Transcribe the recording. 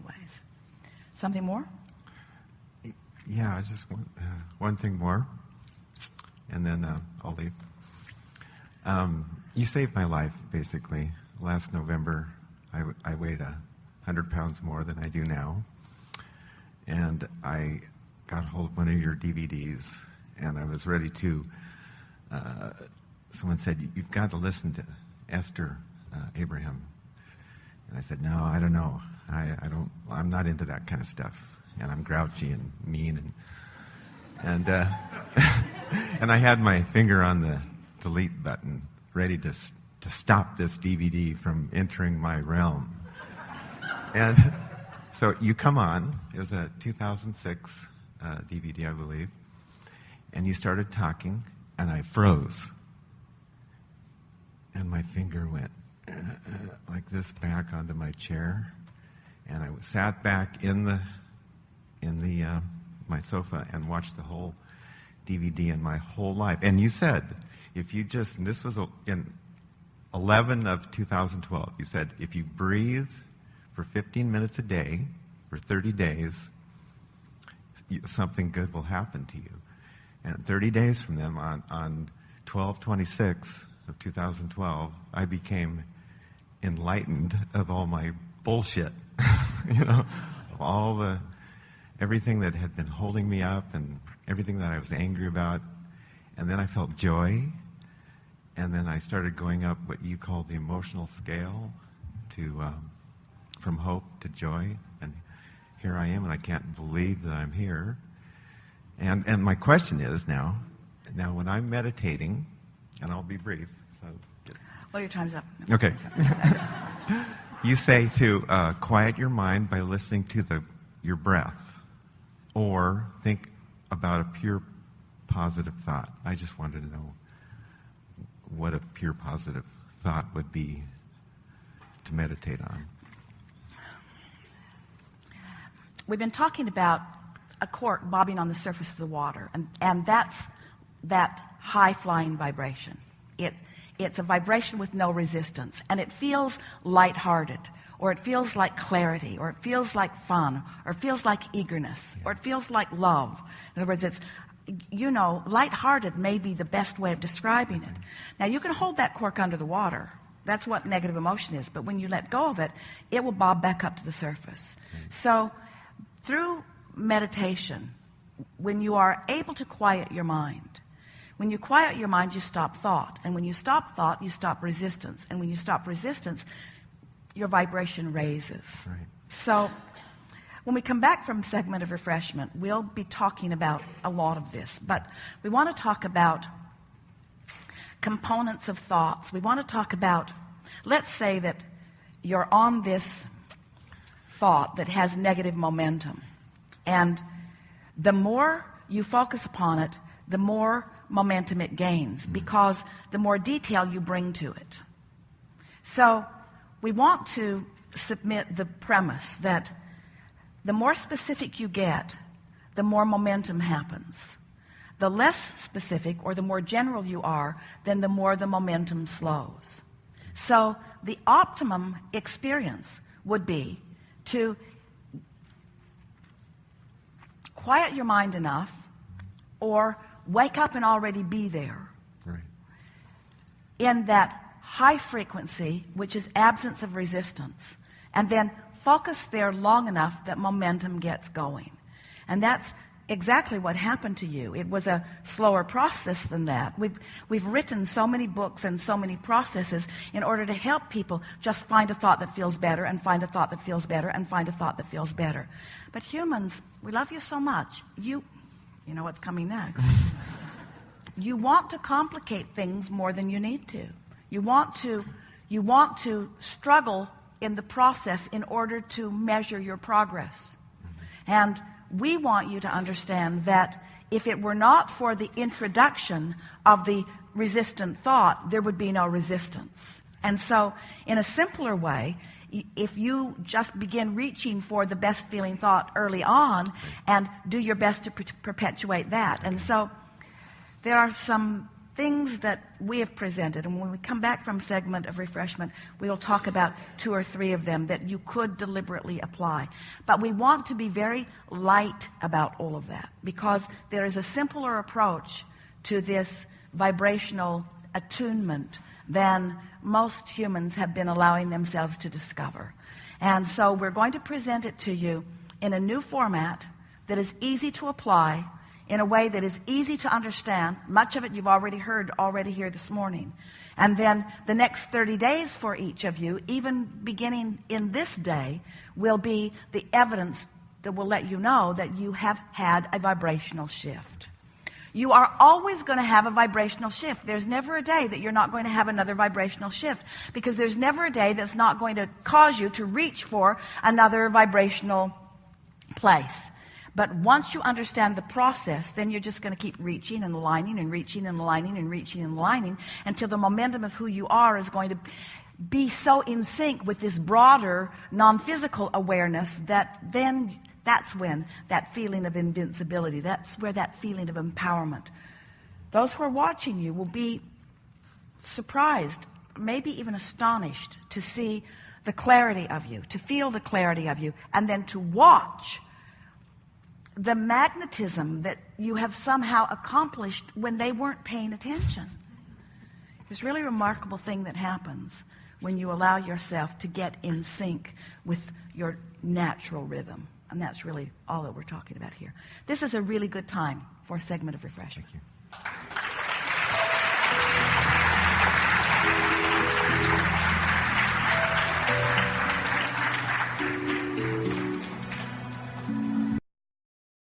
ways. Something more? Yeah, I just want one thing more, and then I'll leave. You saved my life, basically. Last November, I weighed 100 pounds more than I do now, and I got hold of one of your DVDs, and I was ready to. Someone said, "You've got to listen to Esther Abraham," and I said, "No, I don't know. I don't. I'm not into that kind of stuff, and I'm grouchy and mean, and and I had my finger on the delete button, ready to stop this DVD from entering my realm." And so you come on. It was a 2006 DVD, I believe, and you started talking, and I froze, and my finger went like this back onto my chair, and I sat back in the my sofa and watched the whole DVD in my whole life. And you said, if you just, and this was in 11 of 2012, you said, if you breathe for 15 minutes a day for 30 days, something good will happen to you. And 30 days from them, on 12/26 of 2012, I became enlightened of all my bullshit, of all everything that had been holding me up and everything that I was angry about. And then I felt joy. And then I started going up what you call the emotional scale from hope to joy. And here I am, and I can't believe that I'm here. And my question is now when I'm meditating, and I'll be brief. Well, your time's up. Okay. You say to quiet your mind by listening to your breath, or think about a pure positive thought. I just wanted to know what a pure positive thought would be to meditate on. We've been talking about a cork bobbing on the surface of the water, and that's that high-flying vibration. It's a vibration with no resistance, and it feels lighthearted, or it feels like clarity, or it feels like fun, or it feels like eagerness, or it feels like love. In other words, it's, lighthearted may be the best way of describing it. Now, you can hold that cork under the water. That's what negative emotion is. But when you let go of it, it will bob back up to the surface. So through meditation, when you are able to quiet your mind, when you quiet your mind, you stop thought. And when you stop thought, you stop resistance. And when you stop resistance, your vibration raises. Right. So when we come back from segment of refreshment, we'll be talking about a lot of this. But we want to talk about components of thoughts. We want to talk about, let's say that you're on this thought that has negative momentum. And the more you focus upon it, the more momentum it gains, because the more detail you bring to it. So we want to submit the premise that the more specific you get, the more momentum happens. The less specific or the more general you are, then the more the momentum slows. So the optimum experience would be to quiet your mind enough, or wake up and already be there. Right. In that high frequency, which is absence of resistance, and then focus there long enough that momentum gets going. And that's exactly what happened to you. It was a slower process than that. We've written so many books and so many processes in order to help people just find a thought that feels better, and find a thought that feels better, and find a thought that feels better. But humans, we love you so much. You know what's coming next. You want to complicate things more than you need to. You want to struggle in the process in order to measure your progress. And we want you to understand that if it were not for the introduction of the resistant thought, there would be no resistance. And so, in a simpler way, if you just begin reaching for the best feeling thought early on and do your best to perpetuate that. And so there are some things that we have presented, and when we come back from segment of refreshment, we will talk about 2 or 3 of them that you could deliberately apply. But we want to be very light about all of that, because there is a simpler approach to this vibrational attunement than most humans have been allowing themselves to discover. And so we're going to present it to you in a new format that is easy to apply, in a way that is easy to understand. Much of it you've already heard here this morning. And then the next 30 days for each of you, even beginning in this day, will be the evidence that will let you know that you have had a vibrational shift. You are always going to have a vibrational shift. There's never a day that you're not going to have another vibrational shift, because there's never a day that's not going to cause you to reach for another vibrational place. But once you understand the process, then you're just going to keep reaching and aligning and reaching and aligning and reaching and aligning until the momentum of who you are is going to be so in sync with this broader non-physical awareness that then that's when that feeling of invincibility, that's where that feeling of empowerment. Those who are watching you will be surprised, maybe even astonished, to see the clarity of you, to feel the clarity of you, and then to watch the magnetism that you have somehow accomplished when they weren't paying attention. It's a really remarkable thing that happens when you allow yourself to get in sync with your natural rhythm. And that's really all that we're talking about here. This is a really good time for a segment of refreshment. Thank you.